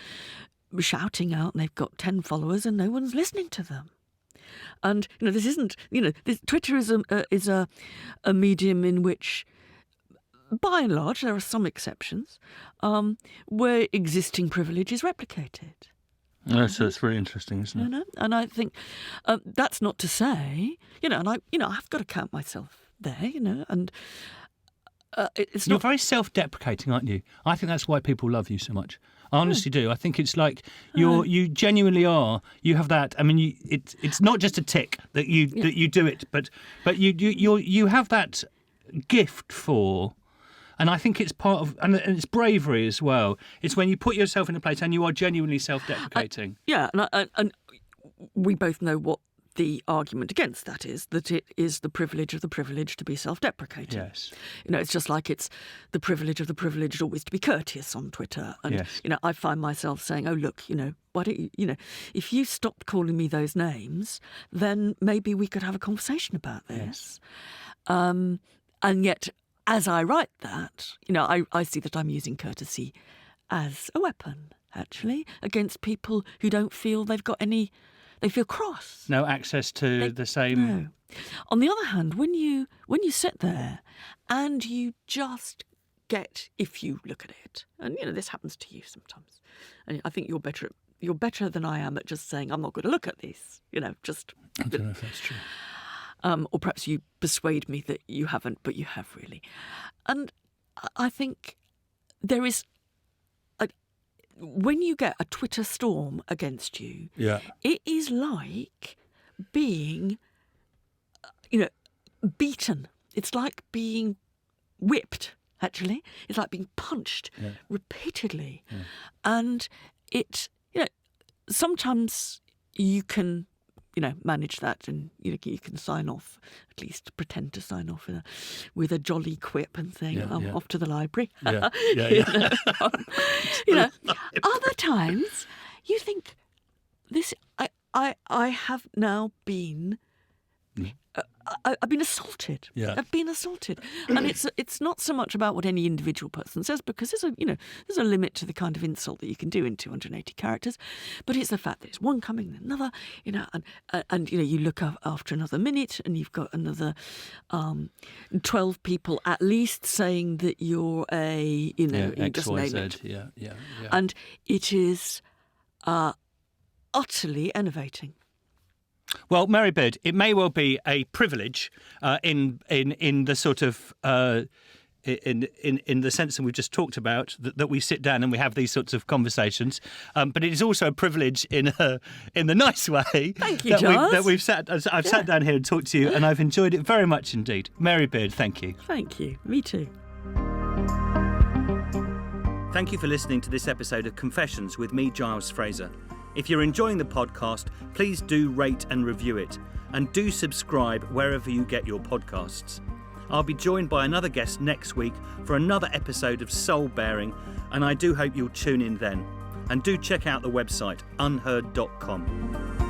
shouting out and they've got 10 followers and no one's listening to them. And, this isn't, Twitter is a medium in which, by and large, there are some exceptions, where existing privilege is replicated. That's really interesting, isn't it? You know? And I think that's not to say, and I've got to count myself there, and it's You're not. very self-deprecating, aren't you? I think that's why people love you so much. I honestly do. I think it's like you genuinely are. You have that. I mean, it's not just a tick that you do it, but you have that gift for. And I think it's part of, and it's bravery as well. It's when you put yourself in a place and you are genuinely self-deprecating. And we both know what the argument against that is, that it is the privilege of the privileged to be self-deprecating. Yes. It's just like it's the privilege of the privileged always to be courteous on Twitter. And, yes. I find myself saying, oh, look, why don't you, if you stopped calling me those names, then maybe we could have a conversation about this. Yes. And yet, as I write that, I see that I'm using courtesy as a weapon, actually, against people who don't feel they've got any. They feel cross. No access to the same. No. On the other hand, when you sit there and you just get, if you look at it, and this happens to you sometimes, and I think you're better than I am at just saying I'm not going to look at this. Just. I don't know if that's true. Or perhaps you persuade me that you haven't, but you have really. And I think there is. When you get a Twitter storm against you, it is like being, beaten. It's like being whipped, actually. It's like being punched repeatedly. Yeah. And it, sometimes you can, manage that, and you can sign off, at least pretend to sign off with a jolly quip and saying, I'm off to the library. Yeah. Other times you think, this, I have now been. I've been assaulted. Yeah. I've been assaulted, and it's not so much about what any individual person says, because there's a limit to the kind of insult that you can do in 280 characters, but it's the fact that it's one coming and another, and you look after another minute and you've got another 12 people at least saying that you're a you X, just Y, name Z. it, Yeah. and it is utterly enervating. Well, Mary Beard, it may well be a privilege in the sort of in the sense that we've just talked about, that we sit down and we have these sorts of conversations. But it is also a privilege in the nice way. Thank you, Giles. I've sat down here and talked to you, and I've enjoyed it very much indeed. Mary Beard, thank you. Thank you. Me too. Thank you for listening to this episode of Confessions with me, Giles Fraser. If you're enjoying the podcast, please do rate and review it, and do subscribe wherever you get your podcasts. I'll be joined by another guest next week for another episode of Soul Bearing, and I do hope you'll tune in then. And do check out the website unheard.com.